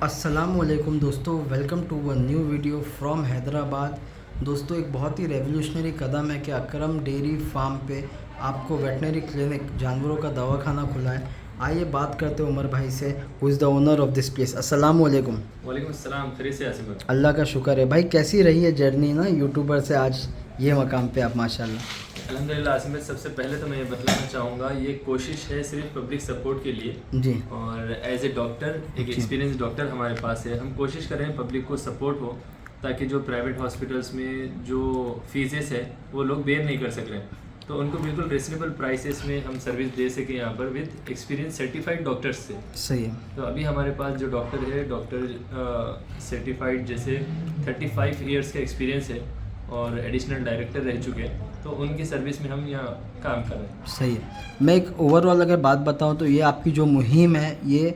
अस्सलामुअलैकुम दोस्तों, welcome to one new video from Hyderabad. दोस्तों, एक बहुत ही रेवोल्यूशनरी कदम है कि अकरम डेयरी फार्म पे आपको वेटनरी क्लिनिक जानवरों का दवाखाना खुला है। आइए बात करते हैं उमर भाई से, who is the owner of this place. अस्सलामुअलैकुम। वालेकुम अस्सलाम। खैरियत से आसिम भाई? अल्लाह का शुक्र है। भाई कैसी रही है जर्नी ना यूट्यूबर से आज ये मकाम पे आप माशाल्लाह? अल्हम्दुलिल्लाह आसिम भाई, सबसे पहले तो मैं ये बतलाना चाहूँगा, ये कोशिश है सिर्फ पब्लिक सपोर्ट के लिए। जी और एज ए डॉक्टर, एक जी एक्सपीरियंस डॉक्टर हमारे पास है, हम कोशिश कर रहे हैं पब्लिक को सपोर्ट हो, ताकि जो प्राइवेट हॉस्पिटल्स में जो फीसेस है वो लोग बेयर नहीं कर सक रहे हैं, तो उनको बिल्कुल रिजनेबल प्राइसेस में हम सर्विस दे सकें यहाँ पर विद एक्सपीरियंस सर्टिफाइड डॉक्टर्स से। सही है। तो अभी हमारे पास जो डॉक्टर है, डॉक्टर सर्टिफाइड जैसे 35 इयर्स का एक्सपीरियंस है और एडिशनल डायरेक्टर रह चुके हैं, तो उनकी सर्विस में हम यहाँ काम कर रहे हैं। सही है। मैं एक ओवरऑल अगर बात बताऊं तो ये आपकी जो मुहिम है, ये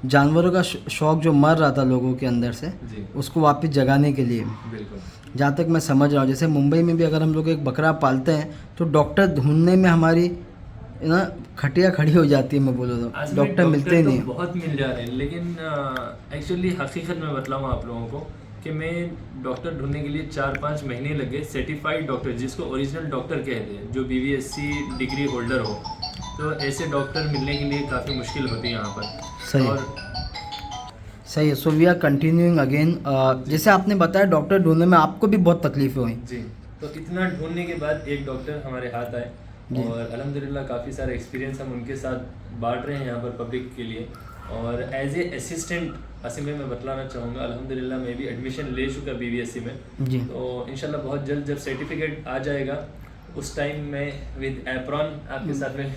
जानवरों का शौक़ जो मर रहा था लोगों के अंदर से, जी उसको वापस जगाने के लिए। बिल्कुल। जहाँ तक मैं समझ रहा हूँ, जैसे मुंबई में भी अगर हम लोग एक बकरा पालते हैं तो डॉक्टर ढूंढने में हमारी ना खटिया खड़ी हो जाती है। मैं बोलूँ तो डॉक्टर मिलते ही तो नहीं। बहुत मिल जा रहे हैं, लेकिन एक्चुअली हकीकत में बतलाऊँ आप लोगों को कि मैं डॉक्टर ढूंढने के लिए 4-5 महीने लगे, सर्टिफाइड डॉक्टर जिसको ओरिजिनल डॉक्टर कहते हैं, जो BVSC डिग्री होल्डर हो, तो ऐसे डॉक्टर मिलने के लिए काफ़ी मुश्किल होती है यहाँ पर। सही और सही है। So we are continuing again. जैसे आपने बताया डॉक्टर ढूंढने में आपको भी बहुत तकलीफें हुई। जी, तो इतना ढूंढने के बाद एक डॉक्टर हमारे हाथ आए जी। और अल्हम्दुलिल्लाह काफ़ी सारा एक्सपीरियंस हम उनके साथ बांट रहे हैं यहाँ पर पब्लिक के लिए। और एज ए असिस्टेंट असीम में बतलाना चाहूँगा, अल्हम्दुलिल्लाह मैं भी एडमिशन ले चुका BVSC में। जी तो इंशाल्लाह बहुत जल्द जब सर्टिफिकेट आ जाएगा, उस टाइम मैं विद एप्रॉन आपके साथ में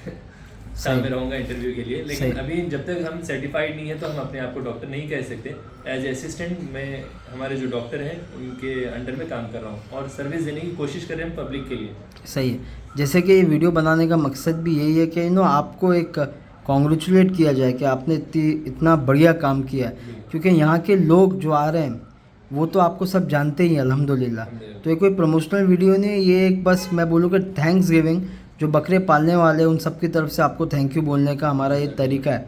साथ में रहूँगा इंटरव्यू के लिए। लेकिन अभी जब तक हम सर्टिफाइड नहीं है तो हम अपने आप को डॉक्टर नहीं कह सकते। एज ए असिस्टेंट मैं हमारे जो डॉक्टर हैं उनके अंडर में काम कर रहा हूँ और सर्विस देने की कोशिश कर रहे हैं पब्लिक के लिए। सही है। जैसे कि ये वीडियो बनाने का मकसद भी यही है कि आपको एक कॉन्ग्रेचुलेट किया जाए कि आपने इतना बढ़िया काम किया है, क्योंकि यहाँ के लोग जो आ रहे हैं वो तो आपको सब जानते ही हैं अल्हम्दुलिल्लाह। तो ये कोई प्रमोशनल वीडियो नहीं है, ये एक बस मैं बोलूँ कि थैंक्स गिविंग, जो बकरे पालने वाले हैं उन सब की तरफ से आपको थैंक यू बोलने का हमारा ये तरीका है।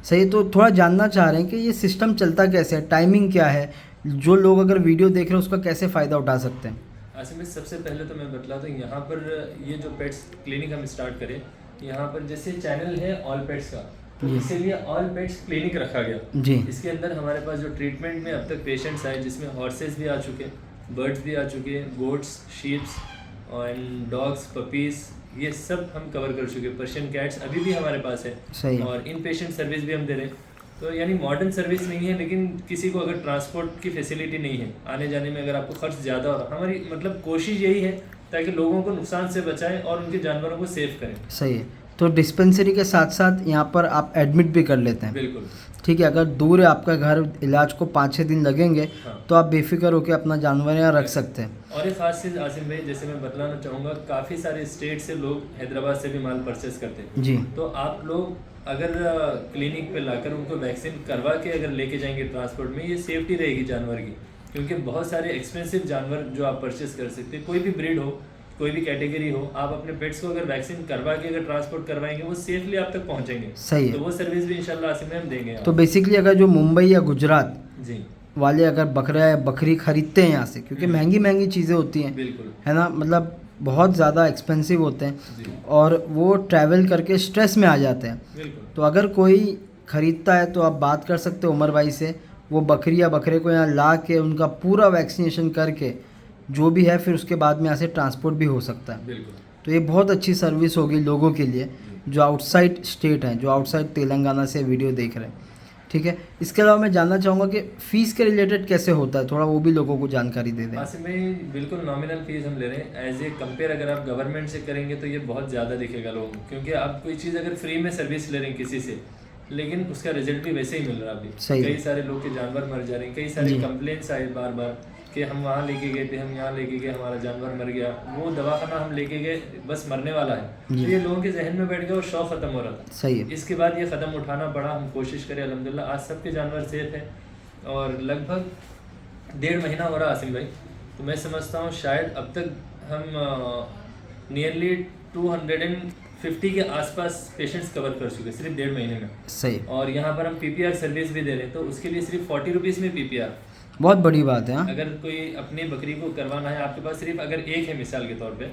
सही। तो थोड़ा जानना चाह रहे हैं कि ये सिस्टम चलता कैसे है, टाइमिंग क्या है, जो लोग अगर वीडियो देख रहे हैं उसका कैसे फ़ायदा उठा सकते हैं? आसिम, सबसे पहले तो मैं बतला दूँ, यहाँ पर ये जो पेट्स क्लिनिक हम स्टार्ट करें, यहाँ पर जैसे चैनल है ऑल पेट्स का, तो इसीलिए ऑल पेट्स क्लिनिक रखा गया जी। इसके अंदर हमारे पास जो ट्रीटमेंट में अब तक पेशेंट्स आए, जिसमें हॉर्सेस भी आ चुके, बर्ड्स भी आ चुके, goats, sheeps and dogs, puppies, ये सब हम कवर कर चुके। पर्शियन कैट्स अभी भी हमारे पास है। सही। और इन पेशेंट सर्विस भी हम दे रहे हैं। तो यानी मॉडर्न सर्विस नहीं है, लेकिन किसी को अगर ट्रांसपोर्ट की फैसिलिटी नहीं है, आने जाने में अगर आपको खर्च ज़्यादा हो रहा, हमारी मतलब कोशिश यही है ताकि लोगों को नुकसान से बचाएं और उनके जानवरों को सेव करें। सही है। तो डिस्पेंसरी के साथ साथ यहाँ पर आप एडमिट भी कर लेते हैं? बिल्कुल। ठीक है। अगर दूर है आपका घर, इलाज को 5-6 दिन लगेंगे, हाँ। तो आप बेफिक्र होकर अपना जानवर यहाँ रख सकते हैं। और एक खास चीज़ आसिम भाई, जैसे मैं बतलाना चाहूँगा, काफ़ी सारे स्टेट से लोग हैदराबाद से भी माल परचेस करते हैं। जी। तो आप लोग अगर क्लिनिक पे लाकर उनको वैक्सीन करवा के अगर लेके जाएंगे ट्रांसपोर्ट में, ये सेफ्टी रहेगी जानवर की। क्योंकि बहुत सारे एक्सपेंसिव जानवर जो आप परचेस कर सकते हैं, कोई भी ब्रीड हो, कोई भी कैटेगरी हो, आप अपने पेट्स को अगर वैक्सीन करवा के अगर ट्रांसपोर्ट करवाएंगे, वो सेफली आप तक पहुंचेंगे। सही है। तो वो सर्विस भी इंशाल्लाह आसिम हम देंगे। तो बेसिकली अगर जो मुंबई या गुजरात जी वाले अगर बकरा या बकरी खरीदते हैं यहाँ से, क्योंकि महंगी महंगी चीज़ें होती हैं, बिल्कुल, है ना, मतलब बहुत ज़्यादा एक्सपेंसिव होते हैं, जी और वो ट्रैवल करके स्ट्रेस में आ जाते हैं। बिल्कुल। तो अगर कोई ख़रीदता है तो आप बात कर सकते हो उमर भाई से, वो बकरी या बकरे को यहाँ ला के उनका पूरा वैक्सीनेशन करके जो भी है, फिर उसके बाद में यहाँ से ट्रांसपोर्ट भी हो सकता है। बिल्कुल। तो ये बहुत अच्छी सर्विस होगी लोगों के लिए जो आउटसाइड स्टेट हैं, जो आउटसाइड तेलंगाना से वीडियो देख रहे हैं। ठीक है। इसके अलावा मैं जानना चाहूँगा कि फ़ीस के रिलेटेड कैसे होता है, थोड़ा वो भी लोगों को जानकारी दे दें। आसिम भाई, बिल्कुल नॉमिनल फीस हम ले रहे हैं। एज ए कंपेयर अगर आप गवर्नमेंट से करेंगे तो ये बहुत ज़्यादा दिखेगा लोगों को, क्योंकि आप कोई चीज़ अगर फ्री में सर्विस ले रहे हैं किसी से, लेकिन उसका रिजल्ट भी वैसे ही मिल रहा है अभी। कई सारे लोग के जानवर मर जा रहे हैं, कई सारे कंप्लेंट्स आए बार बार कि हम वहाँ लेके गए थे, हम यहाँ लेके गए, हमारा जानवर मर गया, वो दवाखाना हम लेके गए, बस मरने वाला है। तो ये लोगों के जहन में बैठ गया और शौक ख़त्म हो रहा था। सही है। इसके बाद ये कदम उठाना पड़ा, हम कोशिश करें, अल्हम्दुलिल्लाह आज सबके जानवर सेफ हैं। और लगभग 1.5 महीना हो रहा आसिम भाई, तो मैं समझता हूँ शायद अब तक हम नियरली 50 के आसपास पेशेंट्स कवर कर चुके सिर्फ 1.5 महीने में। सही। और यहाँ पर हम पीपीआर सर्विस भी दे रहे हैं, तो उसके लिए सिर्फ 40 रुपीज़ में पीपीआर। बहुत बड़ी बात है। हाँ, अगर कोई अपनी बकरी को करवाना है, आपके पास सिर्फ अगर एक है मिसाल के तौर पे,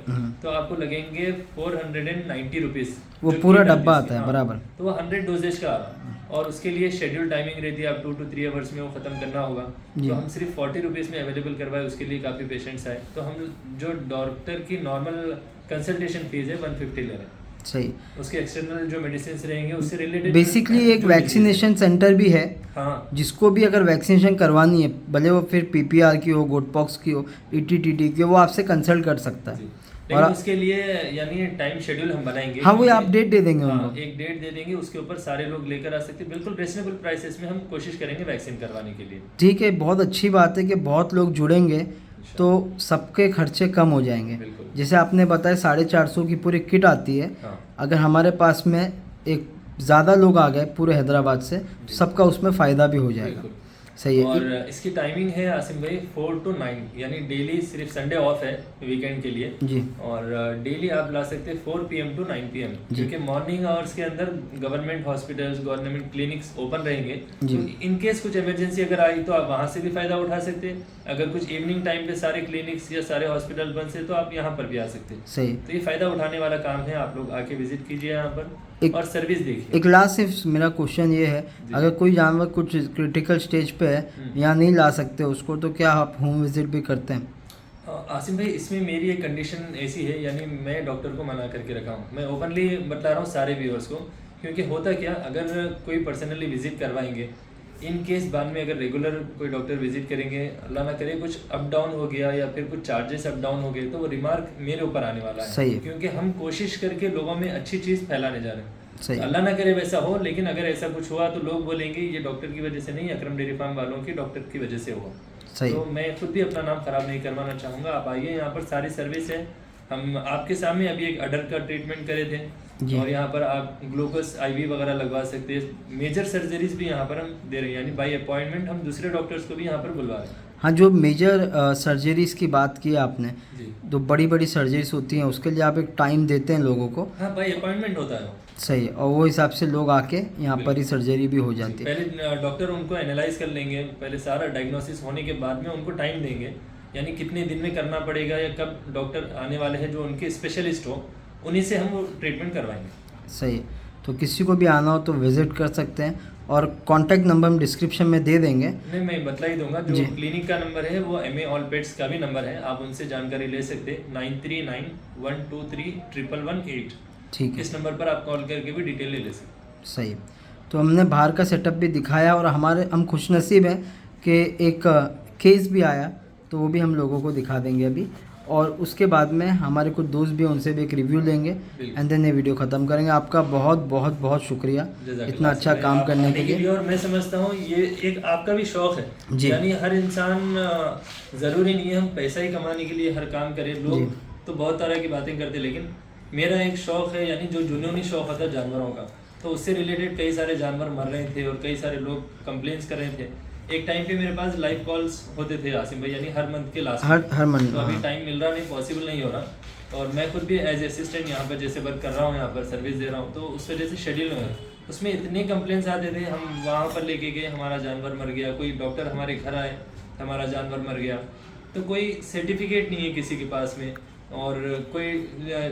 तो आपको लगेंगे 490 रुपीज़। वो पूरा डब्बा आता है। बराबर। तो वो 100 डोजेज का आ रहा है, और उसके लिए शेड्यूल टाइमिंग रहती है, आप 2 to 3 आवर्स में वो ख़त्म करना होगा। तो हम सिर्फ 40 रुपीज़ में अवेलेबल करवाए, उसके लिए काफ़ी पेशेंट्स आए। तो हम जो डॉक्टर की नॉर्मल कंसल्टेशन फीस है 150 ले रहे हैं। सही। उसके एक्सटर्नल जो मेडिसिन रहेंगे उससे रिलेटेड बेसिकली एक वैक्सीनेशन सेंटर भी है। हाँ, जिसको भी अगर वैक्सीनेशन करवानी है, भले वो फिर पीपीआर की हो, गोटपॉक्स की हो, ईटीटीटी की हो, वो आपसे कंसल्ट कर सकता है। लेकिन उसके लिए यानी टाइम शेड्यूल हम बनाएंगे। हाँ, वो आप डेट दे देंगे उनको। उनको। एक डेट दे देंगे, उसके ऊपर सारे लोग लेकर आ सकते हैं। बिल्कुल रिजनेबल प्राइसेस में हम कोशिश करेंगे वैक्सीन करवाने के लिए। ठीक है, बहुत अच्छी बात है कि बहुत लोग जुड़ेंगे तो सबके खर्चे कम हो जाएंगे। जैसे आपने बताया 450 की पूरी किट आती है। हाँ। अगर हमारे पास में एक ज़्यादा लोग आ गए पूरे हैदराबाद से, तो सबका उसमें फ़ायदा भी हो जाएगा। सही है। और इसकी टाइमिंग है आसिम भाई 4 to 9, यानी डेली, सिर्फ संडे ऑफ है वीकेंड के लिए जी। और डेली आप ला सकते हैं 4 PM to 9 PM, क्योंकि मॉर्निंग आवर्स के अंदर government hospitals, government clinics open रहेंगे। तो इन केस कुछ इमरजेंसी अगर आई तो आप वहाँ से भी फायदा उठा सकते हैं। अगर कुछ इवनिंग टाइम पे सारे क्लिनिक्स या सारे हॉस्पिटल बंद से, तो आप यहाँ पर भी आ सकते हैं। सही। तो ये फायदा उठाने वाला काम है, आप लोग आके विजिट कीजिए यहाँ पर और सर्विस देखिए। एक लास्ट सिर्फ मेरा क्वेश्चन ये है, अगर कोई जानवर कुछ क्रिटिकल स्टेज पे है, यहाँ नहीं ला सकते उसको, तो क्या आप होम विजिट भी करते हैं? आसिम भाई, इसमें मेरी एक कंडीशन ऐसी है, यानी मैं डॉक्टर को मना करके रखा हूँ। मैं ओपनली बता रहा हूँ सारे व्यूअर्स को, क्योंकि होता क्या, अगर कोई पर्सनली विजिट करवाएंगे, इन केस बाद में अगर रेगुलर कोई डॉक्टर विजिट करेंगे, अल्लाह ना करे कुछ अप डाउन हो गया या फिर कुछ चार्जेस अप डाउन हो गए, तो वो रिमार्क मेरे ऊपर आने वाला है। सही है। क्योंकि हम कोशिश करके लोगों में अच्छी चीज़ फैलाने जा रहे हैं। सही। अल्लाह ना करे वैसा हो, लेकिन अगर ऐसा कुछ हुआ तो लोग बोलेंगे ये डॉक्टर की वजह से नहीं, अकरम डेयरी फार्म वालों की डॉक्टर की वजह से हुआ। सही। तो मैं खुद भी अपना नाम खराब नहीं करवाना चाहूँगा। आप आइए, यहाँ पर सारी सर्विस है। हम आपके सामने अभी एक अडर का ट्रीटमेंट करे थे, और यहाँ पर आप ग्लूकोज IV वगैरह लगवा सकते हैं। मेजर सर्जरीज भी यहाँ पर हम दे रहे हैं, यानी बाई अपॉइंटमेंट हम दूसरे डॉक्टर्स को भी यहाँ पर बुलवा रहे हैं। हाँ, जो मेजर सर्जरीज की बात की आपने, जो बड़ी बड़ी सर्जरीज होती हैं उसके लिए आप एक टाइम देते हैं लोगों को? हाँ, बाई अपॉइंटमेंट होता है। सही है। और वो हिसाब से लोग आके यहाँ पर ही सर्जरी भी हो जाती है। पहले डॉक्टर उनको एनालाइज कर लेंगे, पहले सारा डायग्नोसिस होने के बाद में उनको टाइम देंगे, यानी कितने दिन में करना पड़ेगा या कब डॉक्टर आने वाले हैं जो उनके स्पेशलिस्ट हो, उन्हीं से हम वो ट्रीटमेंट करवाएंगे। सही। तो किसी को भी आना हो तो विजिट कर सकते हैं, और कॉन्टैक्ट नंबर हम डिस्क्रिप्शन में दे देंगे। नहीं, मैं बतला ही दूंगा। जो क्लिनिक का नंबर है वो MA ऑल पेट्स का भी नंबर है, आप उनसे जानकारी ले सकते हैं। 9391231118। ठीक है, इस नंबर पर आप कॉल करके भी डिटेल ले सकते। सही। तो हमने बाहर का सेटअप भी दिखाया, और हम खुशनसीब हैं कि एक केस भी आया, तो वो भी हम लोगों को दिखा देंगे अभी। और उसके बाद में हमारे कुछ दोस्त भी हैं, उनसे भी एक रिव्यू लेंगे, एंड देन ये वीडियो ख़त्म करेंगे। आपका बहुत बहुत बहुत शुक्रिया इतना अच्छा काम करने के लिए। और मैं समझता हूँ ये एक आपका भी शौक़ है, यानी हर इंसान, ज़रूरी नहीं है हम पैसा ही कमाने के लिए हर काम करें। लोग तो बहुत तरह की बातें करते, लेकिन मेरा एक शौक़ है, यानी जो जुनूनी शौक़ होता है जानवरों का, तो उससे रिलेटेड कई सारे जानवर मर रहे थे और कई सारे लोग कंप्लेंट्स कर रहे थे। एक टाइम पे मेरे पास लाइव कॉल्स होते थे आसिम भाई, यानी हर मंथ के लास्ट हर मंथ। तो अभी टाइम मिल रहा नहीं, पॉसिबल नहीं हो रहा। और मैं खुद भी एज असिस्टेंट यहाँ पर जैसे वर्क कर रहा हूँ, यहाँ पर सर्विस दे रहा हूँ, तो उस वजह से शेड्यूल में उसमें इतने कंप्लेंट्स आते थे। हम वहाँ पर लेके गए, हमारा जानवर मर गया, कोई डॉक्टर हमारे घर आए, हमारा जानवर मर गया, तो कोई सर्टिफिकेट नहीं है किसी के पास में, और कोई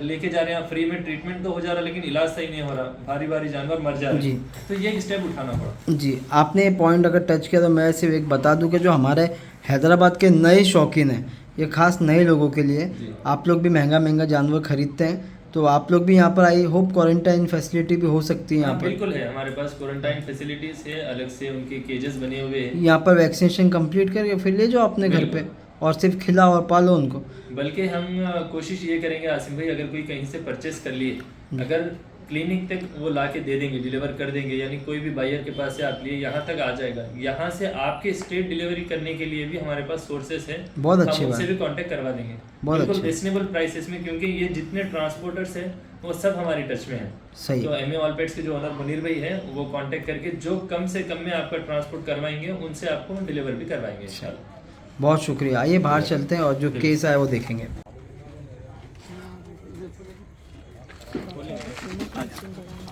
लेके जा रहे हैं फ्री में, ट्रीटमेंट तो हो जा रहा है लेकिन इलाज सही नहीं हो रहा, भारी भारी जानवर मर जा रहे हैं। तो ये एक स्टेप उठाना पड़ा। जी, आपने पॉइंट अगर टच किया तो मैं सिर्फ एक बता दूं कि जो हमारे हैदराबाद के नए शौकीन हैं, ये खास नए लोगों के लिए, आप लोग भी महंगा जानवर खरीदते हैं, तो आप लोग भी यहाँ पर आई होप क्वारंटाइन फैसिलिटी भी हो सकती है यहाँ पर। बिल्कुल है, हमारे पास क्वारंटाइन फैसिलिटीज है, अलग से उनके केजेस बने हुए हैं। यहाँ पर वैक्सीनेशन कंप्लीट करके फिर ले जाओ अपने घर पे, और सिर्फ खिलाओ और पालो उनको। बल्कि हम कोशिश ये करेंगे आसिम भाई, अगर कोई कहीं से परचेस कर लिए, अगर क्लिनिक तक वो ला के दे देंगे, डिलीवर कर देंगे, यानी कोई भी बायर के पास से आप लिए यहाँ तक आ जाएगा, यहाँ से आपके स्टेट डिलीवरी करने के लिए भी हमारे पास सोर्सेस हैं। बहुत अच्छी बात, उनसे भी कांटेक्ट करवा देंगे बिल्कुल रिजनेबल प्राइसेस में, क्योंकि ये जितने ट्रांसपोर्टर्स हैं वो सब हमारी टच में है। सही। तो MA ऑल पेट्स के जो ओनर मुनीर भाई है, वो कांटेक्ट करके जो कम से कम में आपका ट्रांसपोर्ट करवाएंगे, उनसे आपको डिलीवर भी करवाएंगे इंशाल्लाह। बहुत शुक्रिया। आइए बाहर चलते हैं और जो केस आया वो देखेंगे।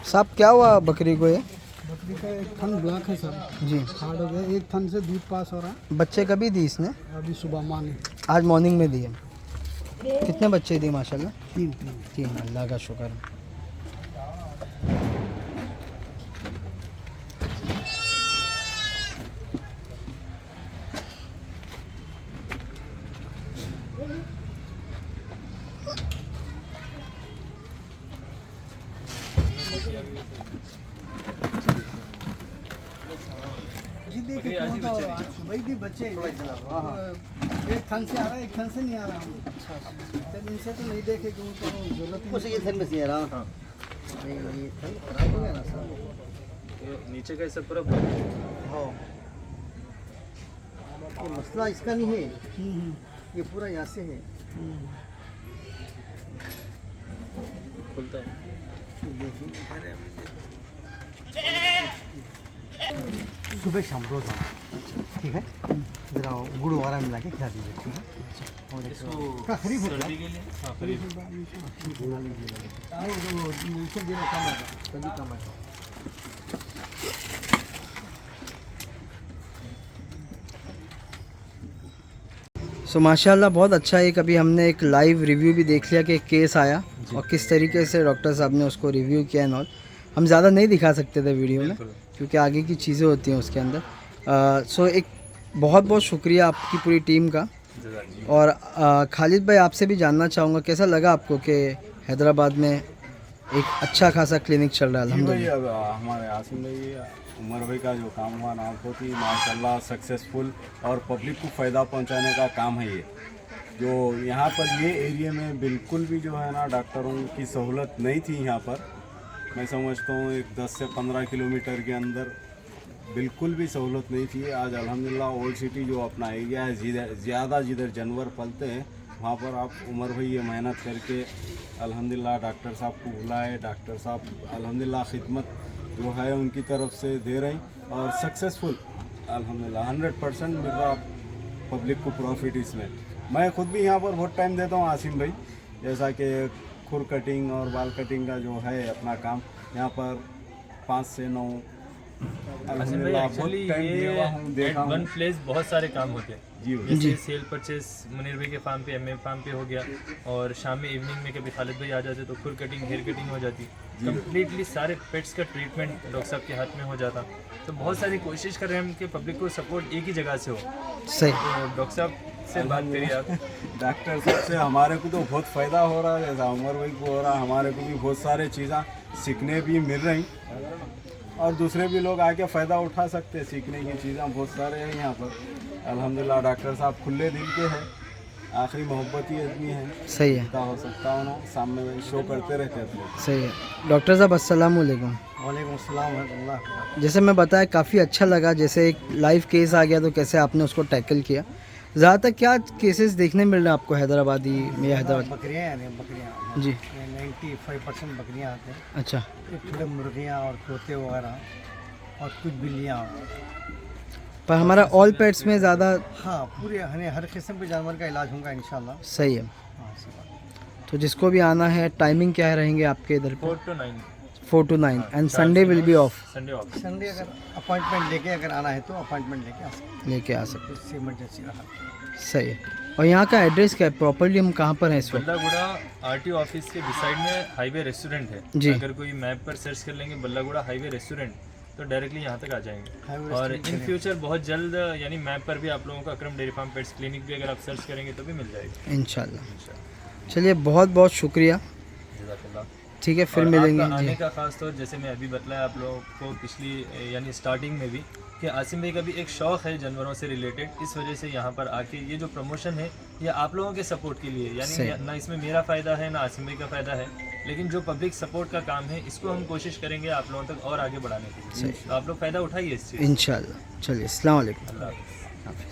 साहब क्या हुआ बकरी को ये? बकरी का एक थन ब्लॉक है सर, जी। हार्ड हो गया, एक थन से दूध पास हो रहा है। बच्चे कभी दी इसने? अभी सुबह माने आज मॉर्निंग में दिए। कितने बच्चे दिए माशाल्लाह? 3। तीन, अल्लाह का शुक्र। जी देखिए भाई भी बच्चे एक थन से आ रहा है, एक थन से नहीं आ रहा। अच्छा, इनसे तो नहीं देखे कि उनको जरूरत नहीं। ये थन में से आ रहा। हाँ। ये थन खराब हो गया ना सर। ये नीचे का हिस्सा पूरा हाँ, ये मसला इसका नहीं है, ये पूरा यहाँ से है। खुलता है। सुबह शाम रोज आना, ठीक है। जरा गुड़ वगैरह मिला के खिला दीजिए, ठीक है। और इसको का खरीद होता सर्दी के लिए हाँ खरीद सो माशाल्लाह बहुत अच्छा है। कभी हमने एक लाइव रिव्यू भी देख लिया कि एक केस आया और किस तरीके से डॉक्टर साहब ने उसको रिव्यू किया एंड ऑल। हम ज़्यादा नहीं दिखा सकते थे वीडियो में क्योंकि आगे की चीज़ें होती हैं उसके अंदर। सो एक बहुत बहुत शुक्रिया आपकी पूरी टीम का। और खालिद भाई आपसे भी जानना चाहूँगा कैसा लगा आपको कि हैदराबाद में एक अच्छा खासा क्लिनिक चल रहा है? जी भाई, अल्हम्दुलिल्लाह। अब हमारे आसिम भाई उमर भाई का जो काम हुआ ना बहुत ही माशाल्लाह सक्सेसफुल और पब्लिक को फ़ायदा पहुंचाने का काम है ये। जो यहाँ पर ये एरिया में बिल्कुल भी जो है ना डॉक्टरों की सहूलत नहीं थी यहाँ पर। मैं समझता हूँ एक 10 से 15 किलोमीटर के अंदर बिल्कुल भी सहूलत नहीं थी। आज अल्हम्दुलिल्लाह ओल्ड सिटी जो अपना एरिया है, ज़्यादा जिधर जानवर पलते हैं वहाँ पर आप उमर भाई ये मेहनत करके अल्हम्दुलिल्लाह डॉक्टर साहब को बुलाए। डॉक्टर साहब अल्हम्दुलिल्लाह खिदमत जो है उनकी तरफ से दे रही और सक्सेसफुल अल्हम्दुलिल्लाह 100% मिल रहा पब्लिक को प्रॉफिट इसमें। मैं खुद भी यहाँ पर बहुत टाइम देता हूँ आसिम भाई, जैसा कि खुर कटिंग और बाल कटिंग का जो है अपना काम यहाँ पर 5 से 9 अल्हम्दुलिल्लाह बहुत टाइम दिया हूँ, देखा हूँ। वन प्लेस बहुत सारे काम होते हैं जी भाई। जैसे सेल परचेस मुनीर भाई के फार्म पे एमए फार्म पे हो गया, और शाम में इवनिंग में कभी खालिद भाई आ जाते तो खुर कटिंग हेयर कटिंग हो जाती। कम्प्लीटली सारे पेट्स का ट्रीटमेंट डॉक्टर साहब के हाथ में हो जाता। तो बहुत सारी कोशिश कर रहे हैं हम कि पब्लिक को सपोर्ट एक ही जगह से हो। सही। तो डॉक्टर साहब से बात करिए आप। डॉक्टर साहब से हमारे को तो बहुत फ़ायदा हो रहा है, जैसा उमर भाई को हो रहा है, हमारे को भी बहुत सारे चीज़ें सीखने भी मिल रही और दूसरे भी लोग आके फ़ायदा उठा सकते हैं। सीखने की चीज़ें बहुत सारे हैं यहाँ पर अल्हम्दुलिल्लाह। डॉक्टर साहब खुले दिल के हैं, आखिरी मोहब्बत ही आदमी है। सही है, क्या हो सकता हो ना, सामने में शो करते रहते हैं लोग। सही है। डॉक्टर साहब अस्सलाम वालेकुम। वालेकुम अस्सलाम वरहमतुल्लाह। जैसे मैं बताया काफ़ी अच्छा लगा, जैसे एक लाइव केस आ गया तो कैसे आपने उसको टैकल किया। ज़्यादातर क्या केसेस देखने मिल रहे हैं आपको हैदराबादी में? हैदराबाद बकरियाँ यानी बकरियाँ जी 95% बकरियाँ आते हैं। अच्छा। थोड़े मुर्गियाँ और तोते वगैरह और कुछ बिल्लियाँ। पर हमारा ऑल पेट्स में ज़्यादा। हाँ, पूरे हर किस्म के जानवर का इलाज होगा इंशाल्लाह। सही है। हाँ, ऐसी बात। तो जिसको भी आना है, टाइमिंग क्या रहेंगे आपके इधर पे? 4 to 9 4 to 9 and Sunday will be of. Sunday off. Sunday अगर अपॉइंटमेंट लेके अगर आना है तो अपॉइंटमेंट लेके आ सकते लेके आ सकते। हैं, इमरजेंसी रहा। सही है। और यहाँ का एड्रेस क्या है प्रॉपर्ली? हम कहाँ पर हैं इस वक्त? बल्लागुड़ा आरटीओ ऑफिस के बिसाइड में हाईवे रेस्टोरेंट है जी। अगर कोई मैप पर सर्च कर लेंगे बल्लागुड़ा हाईवे रेस्टोरेंट तो डायरेक्टली यहाँ तक आ जाएंगे। हाईवे और इन फ्यूचर बहुत जल्द यानी मैप पर भी आप लोगों का अकरम डेयरी फार्म पेट्स क्लिनिक भी अगर आप सर्च करेंगे तो भी मिल जाएगी इंशाल्लाह। चलिए बहुत बहुत शुक्रिया। जज़ाकल्लाह। ठीक है, फिर और मिलेंगे आपका आने जी। का खास तौर जैसे मैं अभी बताया आप लोगों को पिछली यानी स्टार्टिंग में भी कि आसिम भाई का भी एक शौक़ है जानवरों से रिलेटेड, इस वजह से यहाँ पर आके ये जो प्रमोशन है ये आप लोगों के सपोर्ट के लिए, यानी ना इसमें मेरा फ़ायदा है ना आसिम भाई का फ़ायदा है, लेकिन जो पब्लिक सपोर्ट का काम है इसको हम कोशिश करेंगे आप लोगों तक और आगे बढ़ाने के लिए। तो आप लोग फ़ायदा उठाइए इस चीज़। इंशाल्लाह। चलिए, अस्सलाम वालेकुम। अल्लाह हाफ़िज़।